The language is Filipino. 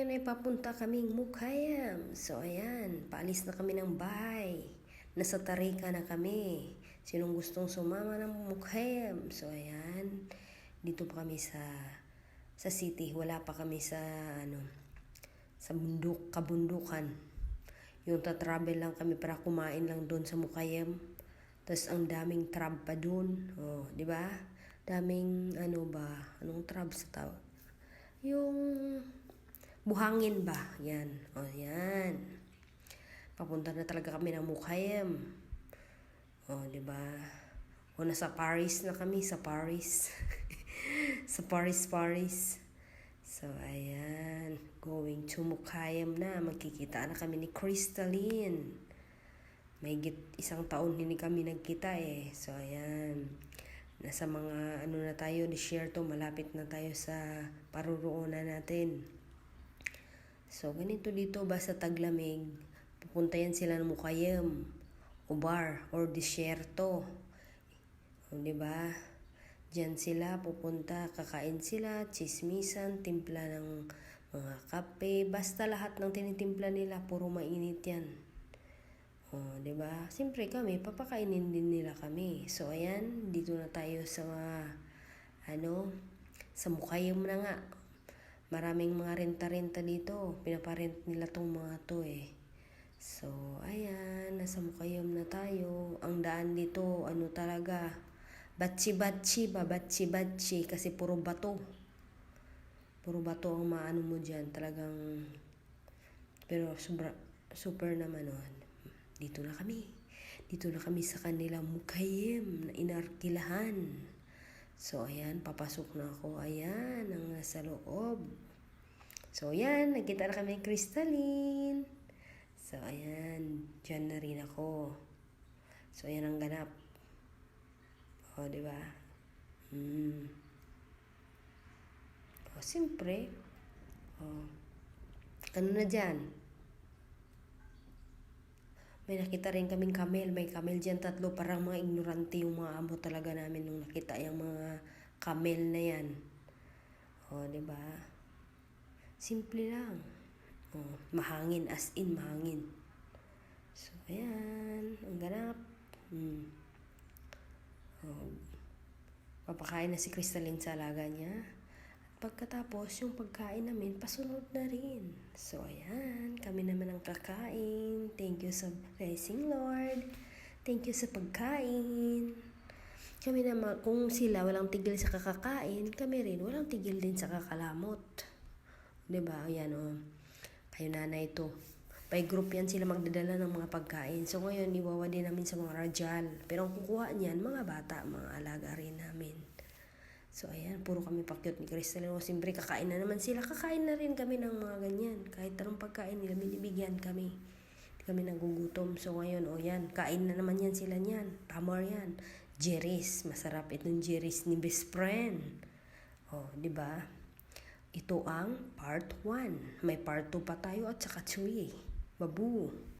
ngayon ay papunta kaming Mukayam. So ayan, paalis na kami ng bahay. Nasa Tarika na kami. Sinong gustong sumama ng Mukayam? So ayan, dito pa kami sa city. Wala pa kami sa sa kabundukan. Yung tatravel lang kami para kumain lang doon sa Mukayam. Tapos ang daming trab pa doon. Oh, di ba? Daming anong trab sa tao? Yung buhangin ba? Yan. O, yan. Papunta na talaga kami ng Mukayam. O, di ba? O, nasa Paris na kami. Sa Paris. Sa Paris. So, ayan. Going to Mukayam na. Magkikita na kami ni Crystalline. May isang taon hindi kami nagkita eh. So, ayan. Nasa mga na tayo, desierto, malapit na tayo sa paruroonan natin. So, ganito dito, basta taglamig, pupunta yan sila ng Mukayam, o bar, or desierto. O, diba? Diyan sila pupunta, kakain sila, chismisan, timpla ng mga kape, basta lahat ng tinitimpla nila, puro mainit yan. Oh, 'di ba? Siyempre kami papakainin din nila kami. So ayan, dito na tayo sa sa Mukayam na nga. Maraming mga renta-renta dito. Pinaparent nila tong mga to eh. So ayan, nasa Mukayam na tayo. Ang daan dito, talaga, batsi-batsi kasi puro bato. Puro bato ang maano mo diyan, talagang pero super naman Dito na kami sa kanilang Mukayam na inarkilahan. So, ayan, papasok na ako. Ayan, ang nasa loob. So, ayan, nagkita na kami Crystalline. So, ayan, dyan na rin ako. So, ayan ang ganap. O, diba? O, siyempre. O, ano na dyan? May nakita rin kaming camel. May camel dyan 3. Parang mga ignorante yung mga amo talaga namin nung nakita yung mga camel na yan. O, diba? Simple lang. O, mahangin. As in, mahangin. So, ayan. Ang ganap. O, papakain na si Crystalline sa alaga niya. Pagkatapos, yung pagkain namin, pasunod na rin. So, ayan. Kami naman ang kakain. Thank you sa blessing, Lord. Thank you sa pagkain. Kami naman, kung sila walang tigil sa kakakain, kami rin walang tigil din sa kakalamot. Diba? Ayan Kayo nanay ito. By group yan sila magdadala ng mga pagkain. So, ngayon, iwawa din namin sa mga rajal. Pero ang kukuha niyan, mga bata, mga alaga rin namin. So, ayan, puro kami pakyut ni Crystalline. O, siyempre, kakain na naman sila. Kakain na rin kami ng mga ganyan. Kahit anong pagkain nila, binibigyan kami. Hindi kami nagugutom. So, ngayon, yan, kain na naman yan sila niyan. Tamar yan. Jerry's. Masarap itong Jerry's ni best friend. O, diba? Ito ang part 1. May part 2 pa tayo at saka 3. Babu!